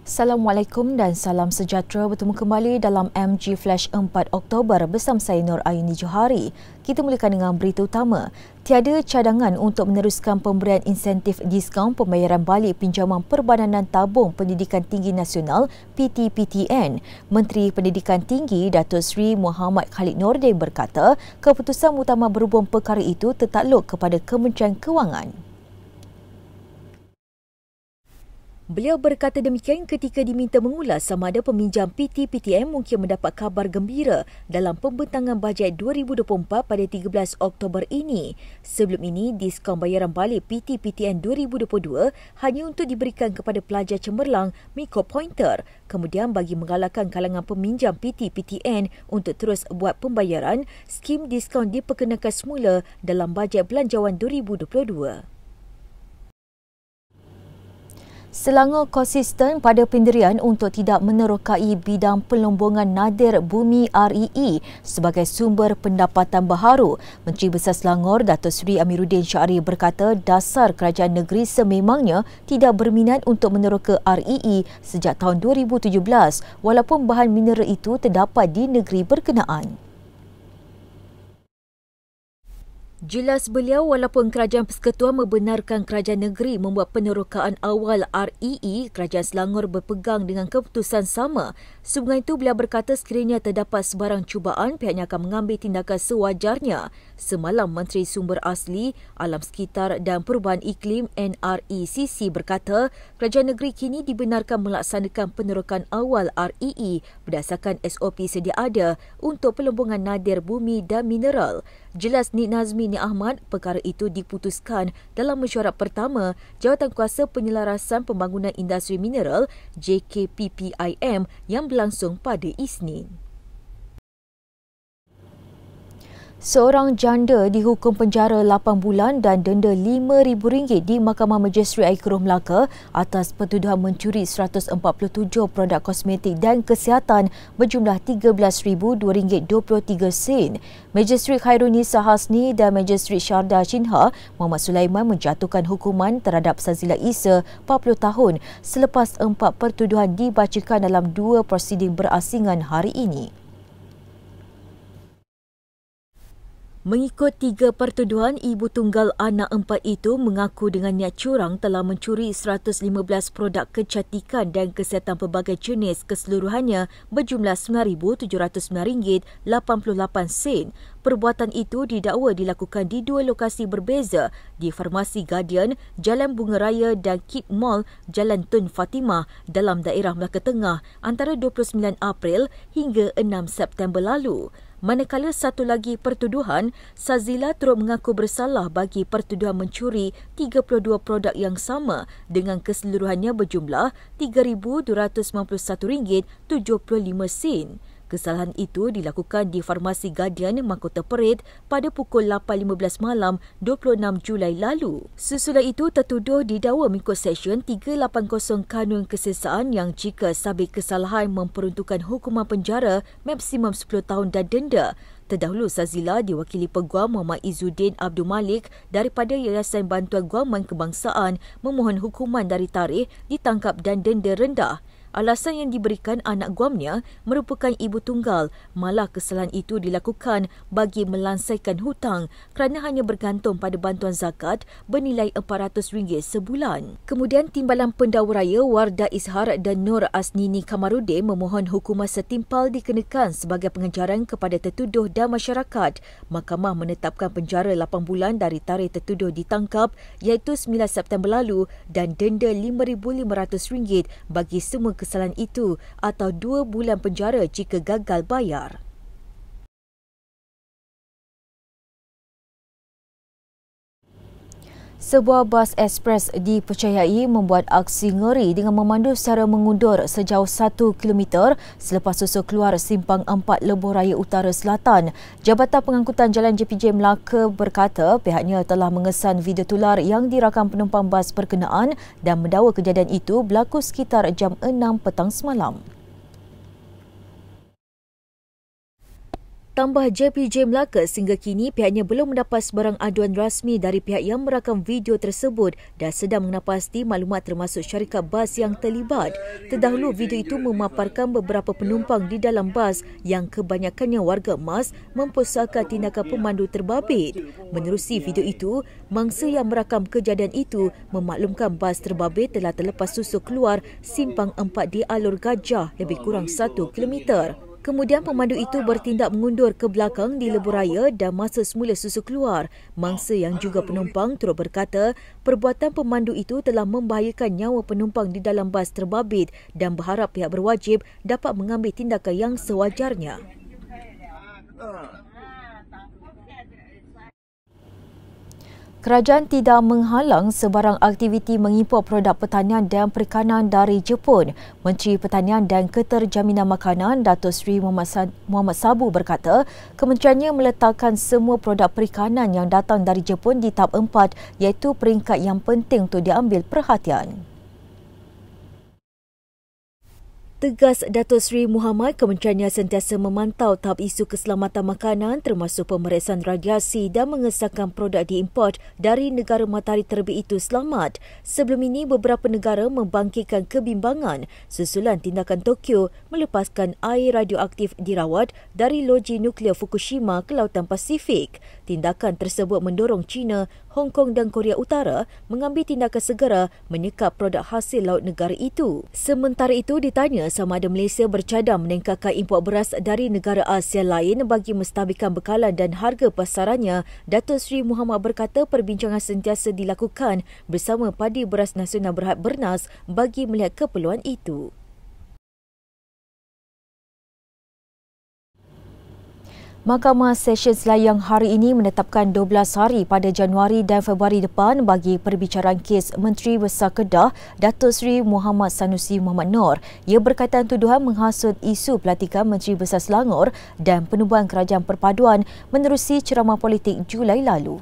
Assalamualaikum dan salam sejahtera. Bertemu kembali dalam MG Flash 4 Oktober bersama saya Nur Aini Johari. Kita mulakan dengan berita utama. Tiada cadangan untuk meneruskan pemberian insentif diskaun pembayaran balik pinjaman Perbadanan Tabung Pendidikan Tinggi Nasional PTPTN. Menteri Pendidikan Tinggi Datuk Seri Muhammad Khalid Nordin berkata, keputusan utama berhubung perkara itu tertakluk kepada Kementerian Kewangan. Beliau berkata demikian ketika diminta mengulas sama ada peminjam PTPTN mungkin mendapat kabar gembira dalam pembentangan bajet 2024 pada 13 Oktober ini. Sebelum ini, diskaun bayaran balik PTPTN 2022 hanya untuk diberikan kepada pelajar cemerlang Miko Pointer. Kemudian bagi menggalakkan kalangan peminjam PTPTN untuk terus buat pembayaran, skim diskaun diperkenalkan semula dalam bajet belanjawan 2022. Selangor konsisten pada pendirian untuk tidak menerokai bidang pelombongan nadir bumi REE sebagai sumber pendapatan baharu. Menteri Besar Selangor Datuk Seri Amiruddin Syari berkata dasar kerajaan negeri sememangnya tidak berminat untuk meneroka REE sejak tahun 2017 walaupun bahan mineral itu terdapat di negeri berkenaan. Jelas beliau, walaupun Kerajaan Persekutuan membenarkan kerajaan negeri membuat penerokaan awal REE, Kerajaan Selangor berpegang dengan keputusan sama. Sebelum itu, beliau berkata sekiranya terdapat sebarang cubaan, pihaknya akan mengambil tindakan sewajarnya. Semalam, Menteri Sumber Asli, Alam Sekitar dan Perubahan Iklim NRECC berkata, kerajaan negeri kini dibenarkan melaksanakan penerokaan awal REE berdasarkan SOP sedia ada untuk pelombongan nadir bumi dan mineral. Jelas Nik Nazmi Nik Ahmad, perkara itu diputuskan dalam mesyuarat pertama Jawatankuasa Penyelarasan Pembangunan Industri Mineral JKPPIM yang berlangsung pada Isnin. Seorang janda dihukum penjara 8 bulan dan denda RM5,000 di Mahkamah Magistrate Air Keroh Melaka atas pertuduhan mencuri 147 produk kosmetik dan kesihatan berjumlah RM13,223. Magistrate Khairunisa Hasni dan Magistrate Syarda Shinha Muhammad Sulaiman menjatuhkan hukuman terhadap Sazila Isa 40 tahun selepas 4 pertuduhan dibacakan dalam 2 prosiding berasingan hari ini. Mengikut 3 pertuduhan, ibu tunggal anak 4 itu mengaku dengan niat curang telah mencuri 115 produk kecantikan dan kesihatan pelbagai jenis keseluruhannya berjumlah RM9,709.88. Perbuatan itu didakwa dilakukan di 2 lokasi berbeza di Farmasi Guardian, Jalan Bunga Raya dan Keep Mall, Jalan Tun Fatimah dalam daerah Melaka Tengah antara 29 April hingga 6 September lalu. Manakala satu lagi pertuduhan, Sazila turut mengaku bersalah bagi pertuduhan mencuri 32 produk yang sama dengan keseluruhannya berjumlah RM3,291.75. Kesalahan itu dilakukan di Farmasi Guardian, Mahkota Perit pada pukul 8.15 malam 26 Julai lalu. Sesudah itu, tertuduh didakwa mengikut Seksyen 380 Kanun Kesesaan yang jika sabit kesalahan memperuntukkan hukuman penjara maksimum 10 tahun dan denda. Terdahulu, Sazila diwakili Peguam Muhammad Izzuddin Abdul Malik daripada Yayasan Bantuan Guaman Kebangsaan memohon hukuman dari tarikh ditangkap dan denda rendah. Alasan yang diberikan anak guamnya merupakan ibu tunggal, malah kesalahan itu dilakukan bagi melansaikan hutang kerana hanya bergantung pada bantuan zakat bernilai RM400 sebulan. Kemudian Timbalan Pendakwa Raya Wardah Izhar dan Nur Asnini Kamarudin memohon hukuman setimpal dikenakan sebagai pengejaran kepada tertuduh dan masyarakat. Mahkamah menetapkan penjara 8 bulan dari tarikh tertuduh ditangkap iaitu 9 September lalu dan denda RM5,500 bagi semua kesalahan itu atau 2 bulan penjara jika gagal bayar. Sebuah bas ekspres dipercayai membuat aksi ngeri dengan memandu secara mengundur sejauh 1 km selepas susul keluar Simpang 4 Lebuh Raya Utara Selatan. Jabatan Pengangkutan Jalan JPJ Melaka berkata pihaknya telah mengesan video tular yang dirakam penumpang bas berkenaan dan mendakwa kejadian itu berlaku sekitar jam 6 petang semalam. Tambah JPJ Melaka, sehingga kini pihaknya belum mendapat sebarang aduan rasmi dari pihak yang merakam video tersebut dan sedang mengenal maklumat termasuk syarikat bas yang terlibat. Terdahulu, video itu memaparkan beberapa penumpang di dalam bas yang kebanyakannya warga emas mempersoalkan tindakan pemandu terbabit. Menerusi video itu, mangsa yang merakam kejadian itu memaklumkan bas terbabit telah terlepas susu keluar simpang 4 di Alur Gajah lebih kurang 1 kilometer. Kemudian pemandu itu bertindak mengundur ke belakang di lebuh-raya dan masa semula susu keluar. Mangsa yang juga penumpang turut berkata perbuatan pemandu itu telah membahayakan nyawa penumpang di dalam bas terbabit dan berharap pihak berwajib dapat mengambil tindakan yang sewajarnya. Kerajaan tidak menghalang sebarang aktiviti mengimport produk pertanian dan perikanan dari Jepun. Menteri Pertanian dan Keterjaminan Makanan Datuk Seri Muhammad Sabu berkata, kementeriannya meletakkan semua produk perikanan yang datang dari Jepun di tahap 4 iaitu peringkat yang penting untuk diambil perhatian. Tegas Datuk Seri Muhammad, kementeriannya sentiasa memantau tahap isu keselamatan makanan termasuk pemeriksaan radiasi dan mengesahkan produk diimport dari negara matahari terbit itu selamat. Sebelum ini, beberapa negara membangkitkan kebimbangan susulan tindakan Tokyo melepaskan air radioaktif dirawat dari loji nuklear Fukushima ke Lautan Pasifik. Tindakan tersebut mendorong China, Hong Kong dan Korea Utara mengambil tindakan segera menyekap produk hasil laut negara itu. Sementara itu, ditanya sama ada Malaysia bercadang meningkatkan import beras dari negara Asia lain bagi menstabilkan bekalan dan harga pasarannya, Datuk Seri Muhammad berkata perbincangan sentiasa dilakukan bersama Padi Beras Nasional Berhad Bernas bagi melihat keperluan itu. Mahkamah Session Selayang hari ini menetapkan 12 hari pada Januari dan Februari depan bagi perbicaraan kes Menteri Besar Kedah Datuk Seri Muhammad Sanusi Muhammad Noor. Ia berkaitan tuduhan menghasut isu pelantikan Menteri Besar Selangor dan penubuhan kerajaan perpaduan menerusi ceramah politik Julai lalu.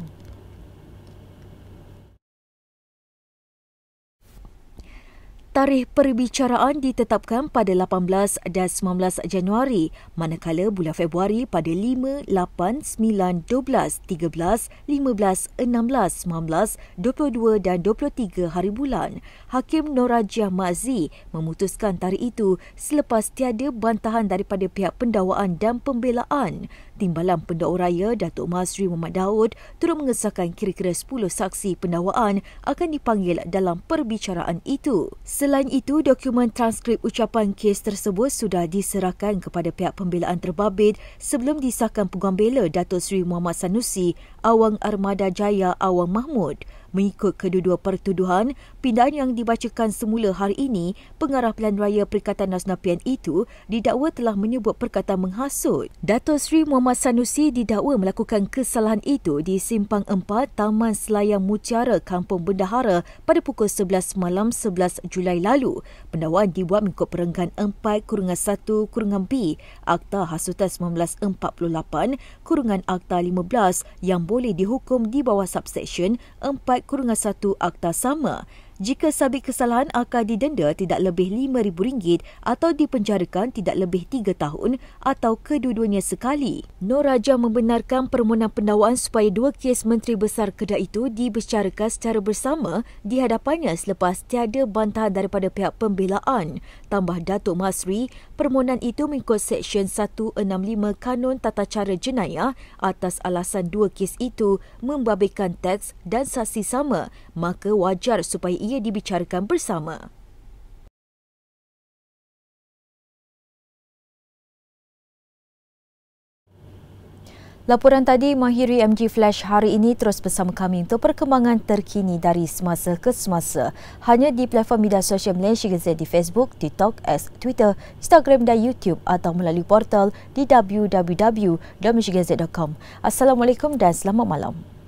Tarikh perbicaraan ditetapkan pada 18 dan 19 Januari, manakala bulan Februari pada 5, 8, 9, 12, 13, 15, 16, 19, 22 dan 23 hari bulan. Hakim Norajiah Mazzi memutuskan tarikh itu selepas tiada bantahan daripada pihak pendakwaan dan pembelaan. Timbalan Pendakwa Raya Datuk Masri Muhammad Daud turut mengesahkan kira-kira 10 saksi pendakwaan akan dipanggil dalam perbicaraan itu. Selain itu, dokumen transkrip ucapan kes tersebut sudah diserahkan kepada pihak pembelaan terbabit sebelum disahkan Peguam Bela Datuk Seri Muhammad Sanusi, Awang Armada Jaya Awang Mahmud. Mengikut kedua-dua pertuduhan, pindaan yang dibacakan semula hari ini, Pengarah Pilihan Raya Perikatan Nasional PN itu didakwa telah menyebut perkataan menghasut. Datuk Seri Muhammad Sanusi didakwa melakukan kesalahan itu di Simpang 4 Taman Selayang Mutiara, Kampung Bendahara pada pukul 11 malam 11 Julai lalu. Pendakwaan dibuat mengikut perenggan 4-1-B Akta Hasutan 1948 Akta 15 yang boleh dihukum di bawah subsection 4-1 Akta sama. Jika sabit kesalahan akan didenda tidak lebih RM5,000 atau dipenjarakan tidak lebih 3 tahun atau kedua-duanya sekali. Norajiah membenarkan permohonan pendakwaan supaya dua kes Menteri Besar Kedah itu dibicarakan secara bersama di hadapannya selepas tiada bantahan daripada pihak pembelaan. Tambah Datuk Masri, permohonan itu mengikut Seksyen 165 Kanun Tata Cara Jenayah atas alasan dua kes itu membabitkan teks dan saksi sama, maka wajar supaya ia dibicarakan bersama. Laporan tadi mengakhiri MG Flash hari ini. Terus bersama kami untuk perkembangan terkini dari semasa ke semasa. Hanya di platform media sosial Malaysia Gazette di Facebook, TikTok, X, Twitter, Instagram dan YouTube atau melalui portal di www.malaysiagazette.com. Assalamualaikum dan selamat malam.